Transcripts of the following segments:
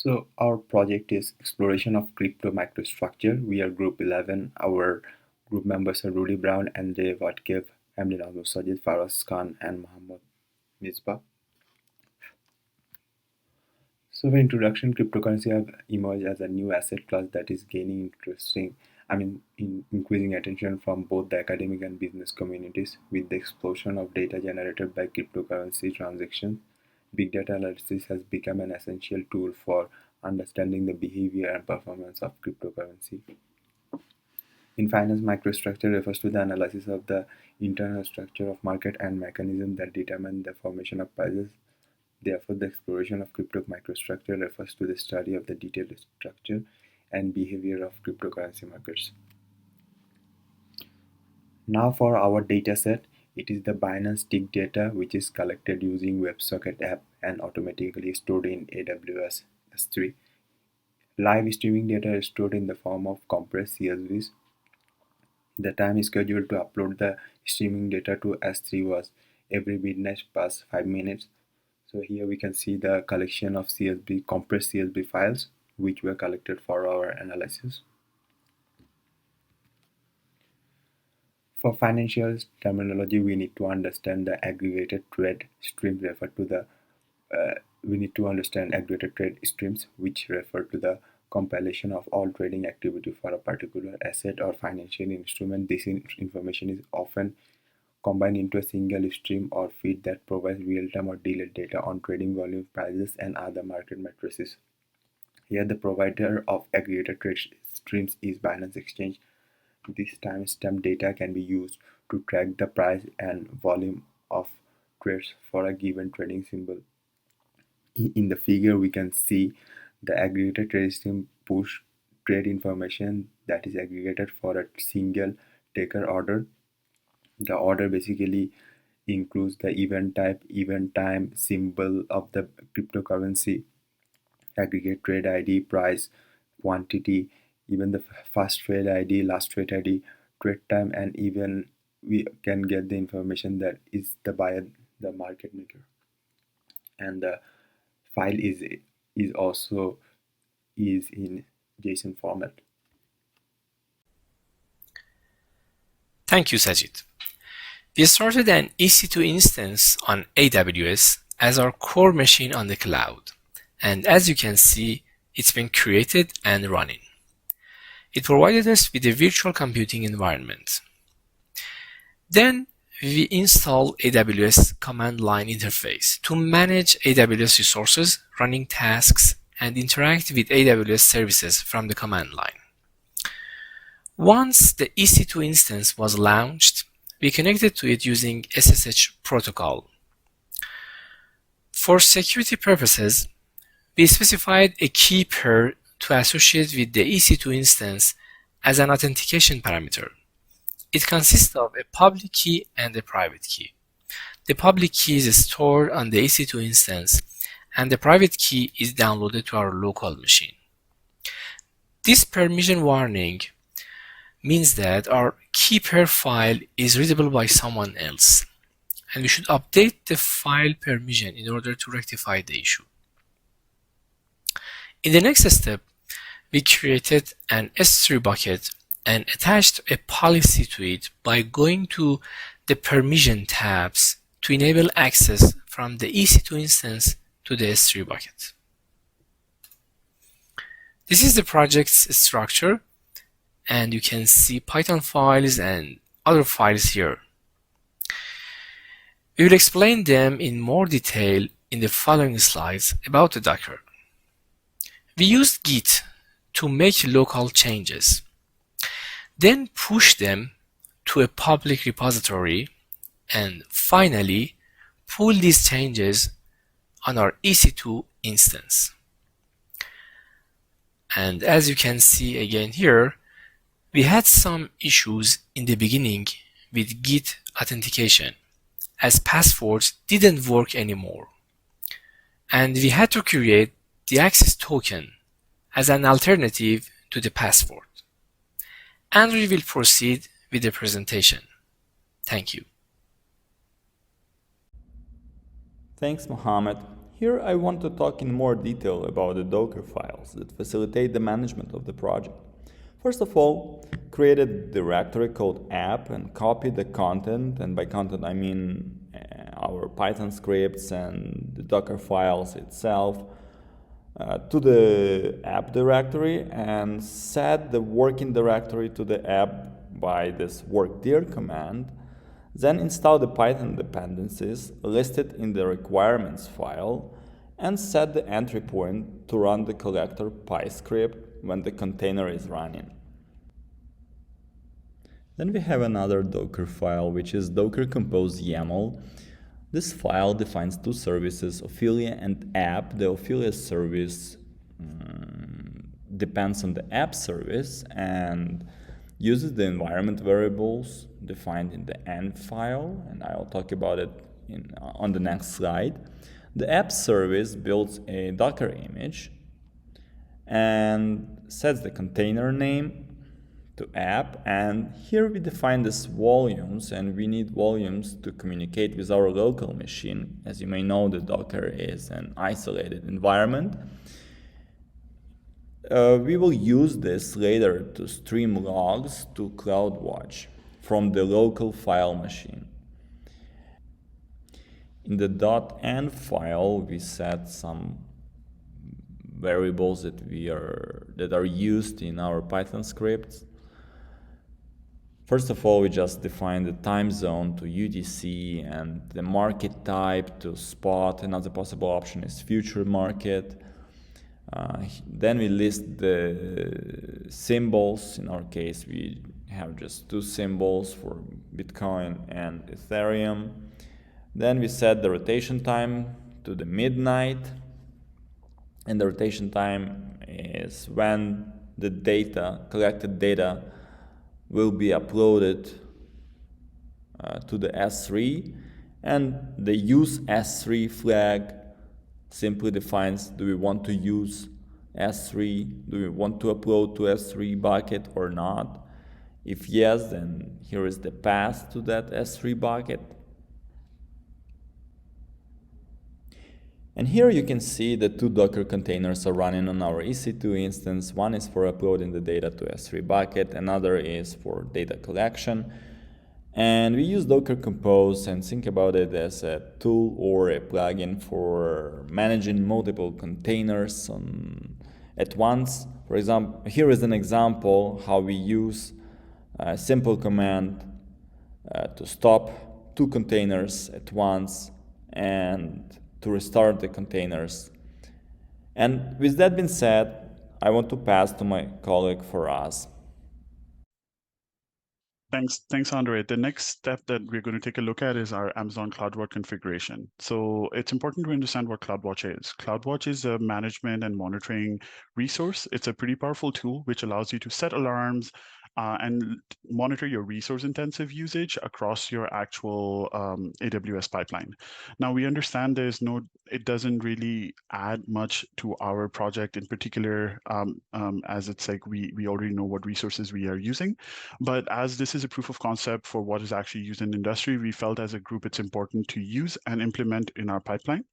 So our project is exploration of crypto microstructure. We are group 11. Our group members are Rudy Brown, Andrei Vatkev, Hamdin Al-Musajid, Faraz Khan, and Mohammad Misbah. So the introduction, cryptocurrency have emerged as a new asset class that is gaining increasing attention from both the academic and business communities. With the explosion of data generated by cryptocurrency transactions, big data analysis has become an essential tool for understanding the behavior and performance of cryptocurrency. In finance, microstructure refers to the analysis of the internal structure of market and mechanisms that determine the formation of prices. Therefore, the exploration of crypto microstructure refers to the study of the detailed structure and behavior of cryptocurrency markets. Now for our dataset, it is the Binance Tick data which is collected using WebSocket app and automatically stored in AWS S3. Live streaming data is stored in the form of compressed CSVs. The time scheduled to upload the streaming data to S3 was every midnight past 5 minutes. So here we can see the collection of CSV, compressed CSV files which were collected for our analysis. For financial terminology, we need to understand the aggregated trade streams we need to understand aggregated trade streams, which refer to the compilation of all trading activity for a particular asset or financial instrument. This information is often combined into a single stream or feed that provides real-time or delayed data on trading volume, prices, and other market matrices. Here, the provider of aggregated trade streams is Binance Exchange. This timestamp data can be used to track the price and volume of trades for a given trading symbol. In the figure, we can see the aggregated trade stream push trade information that is aggregated for a single taker order. The order basically includes the event type, event time, symbol of the cryptocurrency, aggregate trade ID, price, quantity, even the first trade ID, last trade ID, trade time, and even we can get the information that is the buyer, the market maker. And the file is also is in JSON format. Thank you, Sajid. We started an EC2 instance on AWS as our core machine on the cloud, and as you can see, it's been created and running. It provided us with a virtual computing environment. Then we install AWS command line interface to manage AWS resources, running tasks, and interact with AWS services from the command line. Once the EC2 instance was launched, we connected to it using SSH protocol. For security purposes, we specified a key pair to associate with the EC2 instance as an authentication parameter. It consists of a public key and a private key. The public key is stored on the EC2 instance, and the private key is downloaded to our local machine. This permission warning means that our key pair file is readable by someone else, and we should update the file permission in order to rectify the issue. In the next step, we created an S3 bucket and attached a policy to it by going to the permission tabs to enable access from the EC2 instance to the S3 bucket. This is the project's structure, and you can see Python files and other files here. We will explain them in more detail in the following slides about the Docker. We used Git to make local changes, then push them to a public repository, and finally pull these changes on our EC2 instance. And as you can see again here, we had some issues in the beginning with Git authentication, as passwords didn't work anymore. And we had to create the access token as an alternative to the password. And we will proceed with the presentation. Thank you. Thanks, Mohammed. Here I want to talk in more detail about the Docker files that facilitate the management of the project. First of all, create a directory called app and copy the content, and by content I mean our Python scripts and the Docker files itself, to the app directory and set the working directory to the app by this workdir command. Then install the Python dependencies listed in the requirements file and set the entry point to run the collector PyScript when the container is running. Then we have another Docker file, which is Docker Compose YAML. This file defines two services, Ophelia and app. The Ophelia service depends on the app service and uses the environment variables defined in the env file, and I'll talk about it on the next slide. The app service builds a Docker image and sets the container name to app, and here we define these volumes, and we need volumes to communicate with our local machine. As you may know, the Docker is an isolated environment. We will use this later to stream logs to CloudWatch from the local file machine. In the .env file, we set some variables that are used in our Python scripts. First of all, we just define the time zone to UTC and the market type to spot. Another possible option is future market. Then we list the symbols. In our case, we have just two symbols for Bitcoin and Ethereum. Then we set the rotation time to the midnight, and the rotation time is when the collected data will be uploaded to the S3, and the use S3 flag simply defines, do we want to use S3, do we want to upload to S3 bucket or not? If yes, then here is the path to that S3 bucket. And here you can see the two Docker containers are running on our EC2 instance. One is for uploading the data to S3 bucket, another is for data collection. And we use Docker Compose and think about it as a tool or a plugin for managing multiple containers at once. For example, here is an example how we use a simple command to stop two containers at once and to restart the containers. And with that being said, I want to pass to my colleague Faraz. Thanks, Andre. The next step that we're going to take a look at is our Amazon CloudWatch configuration. So it's important to understand what CloudWatch is. CloudWatch is a management and monitoring resource. It's a pretty powerful tool which allows you to set alarms and monitor your resource-intensive usage across your actual AWS pipeline. Now, we understand it doesn't really add much to our project in particular, as it's like we already know what resources we are using. But as this is a proof of concept for what is actually used in industry, we felt as a group it's important to use and implement in our pipeline.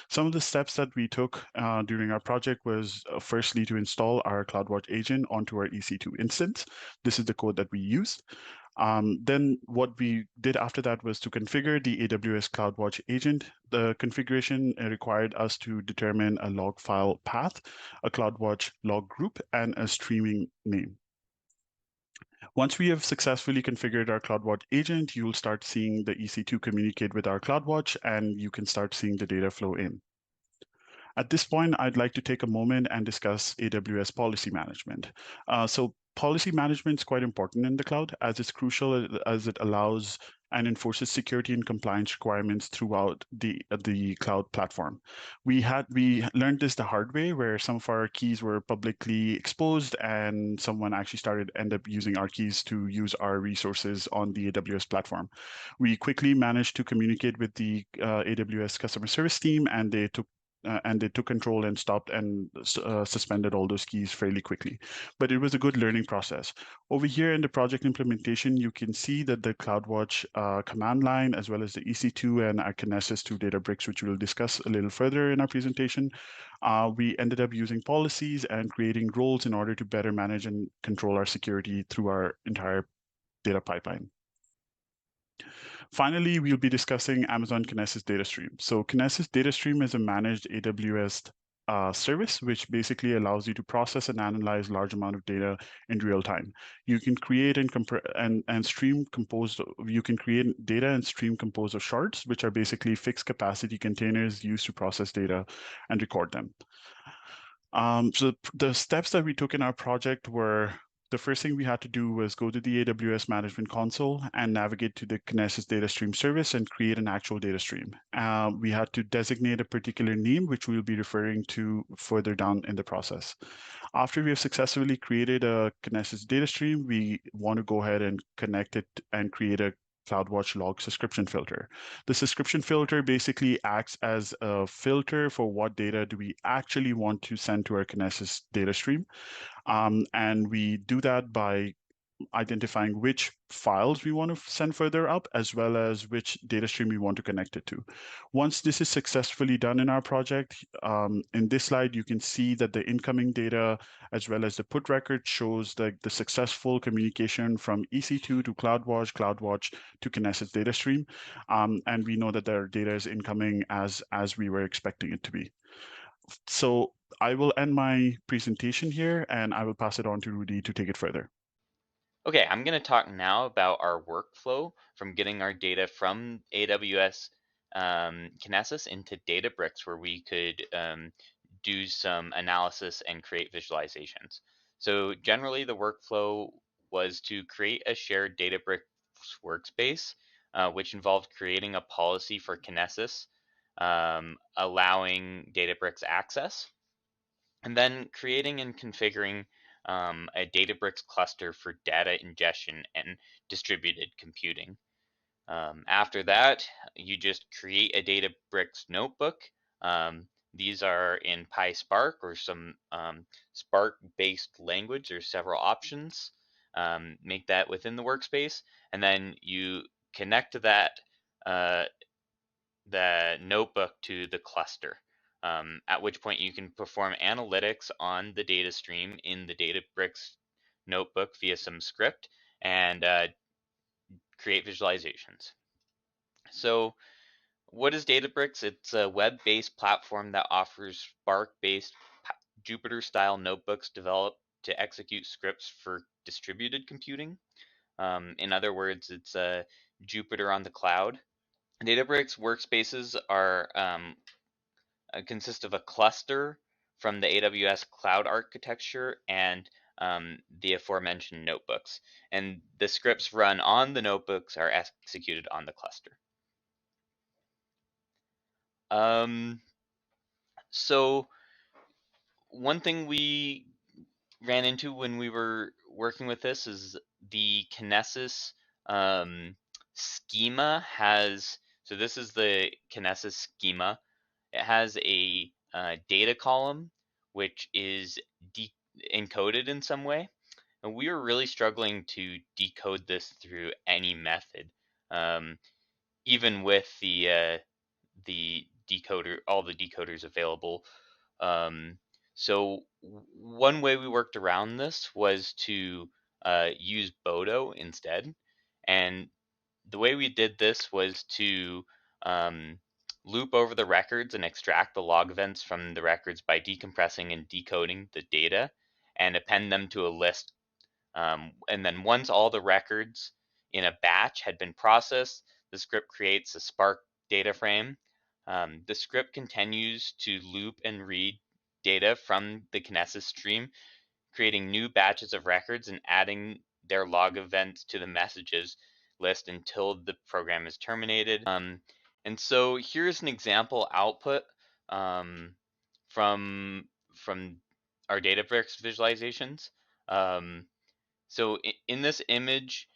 Some of the steps that we took during our project was firstly to install our CloudWatch agent onto our EC2 instance. This is the code that we used. Then what we did after that was to configure the AWS CloudWatch agent. The configuration required us to determine a log file path, a CloudWatch log group, and a streaming name. Once we have successfully configured our CloudWatch agent, you'll start seeing the EC2 communicate with our CloudWatch, and you can start seeing the data flow in. At this point, I'd like to take a moment and discuss AWS policy management. So policy management is quite important in the cloud, as it's crucial as it allows and enforces security and compliance requirements throughout the cloud platform. We learned this the hard way, where some of our keys were publicly exposed, and someone actually end up using our keys to use our resources on the AWS platform. We quickly managed to communicate with the AWS customer service team, and they took and they took control and stopped and suspended all those keys fairly quickly. But it was a good learning process. Over here in the project implementation, you can see that the CloudWatch command line, as well as the EC2 and our Kinesis 2 Databricks, which we'll discuss a little further in our presentation, we ended up using policies and creating roles in order to better manage and control our security through our entire data pipeline. Finally, we'll be discussing Amazon Kinesis Data Stream. So Kinesis Data Stream is a managed AWS service, which basically allows you to process and analyze large amount of data in real time. You can create and stream composed. You can create data and stream composed of shards, which are basically fixed capacity containers used to process data and record them. So the steps that we took in our project were, the first thing we had to do was go to the AWS Management Console and navigate to the Kinesis Data Stream service and create an actual data stream. We had to designate a particular name, which we'll be referring to further down in the process. After we have successfully created a Kinesis data stream, we want to go ahead and connect it and create a CloudWatch log subscription filter. The subscription filter basically acts as a filter for what data do we actually want to send to our Kinesis data stream. And we do that by identifying which files we want to send further up, as well as which data stream we want to connect it to. Once this is successfully done in our project, in this slide, you can see that the incoming data, as well as the put record, shows the successful communication from EC2 to CloudWatch, CloudWatch to Kinesis data stream. And we know that their data is incoming as we were expecting it to be. So I will end my presentation here, and I will pass it on to Rudy to take it further. Okay, I'm going to talk now about our workflow from getting our data from AWS Kinesis into Databricks, where we could do some analysis and create visualizations. So generally, the workflow was to create a shared Databricks workspace, which involved creating a policy for Kinesis, allowing Databricks access, and then creating and configuring a Databricks cluster for data ingestion and distributed computing. After that, you just create a Databricks notebook. These are in PySpark or some Spark-based language. There's several options. Make that within the workspace, and then you connect that the notebook to the cluster. At which point you can perform analytics on the data stream in the Databricks notebook via some script and create visualizations. So what is Databricks? It's a web-based platform that offers Spark-based Jupyter-style notebooks developed to execute scripts for distributed computing. In other words, it's a Jupyter on the cloud. Databricks workspaces are consist of a cluster from the AWS cloud architecture and the aforementioned notebooks. And the scripts run on the notebooks are executed on the cluster. So one thing we ran into when we were working with this is the Kinesis schema has, so this is the Kinesis schema. It has a data column which is encoded in some way, and we were really struggling to decode this through any method, even with the decoder, all the decoders available. So one way we worked around this was to use Bodo instead, and the way we did this was to loop over the records and extract the log events from the records by decompressing and decoding the data and append them to a list. And then once all the records in a batch had been processed, the script creates a Spark data frame. The script continues to loop and read data from the Kinesis stream, creating new batches of records and adding their log events to the messages list until the program is terminated. And so here's an example output from our Databricks visualizations. So in this image,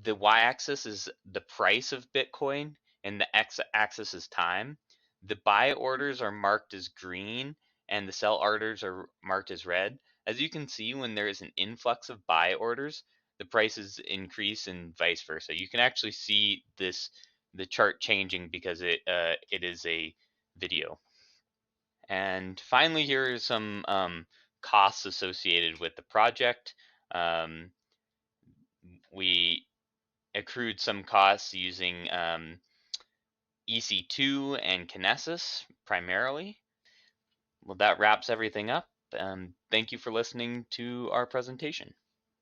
the y-axis is the price of Bitcoin and the x-axis is time. The buy orders are marked as green and the sell orders are marked as red. As you can see, when there is an influx of buy orders, the prices increase and vice versa. You can actually see the chart changing because it is a video. And finally, here are some costs associated with the project. We accrued some costs using EC2 and Kinesis primarily. Well, that wraps everything up. Thank you for listening to our presentation.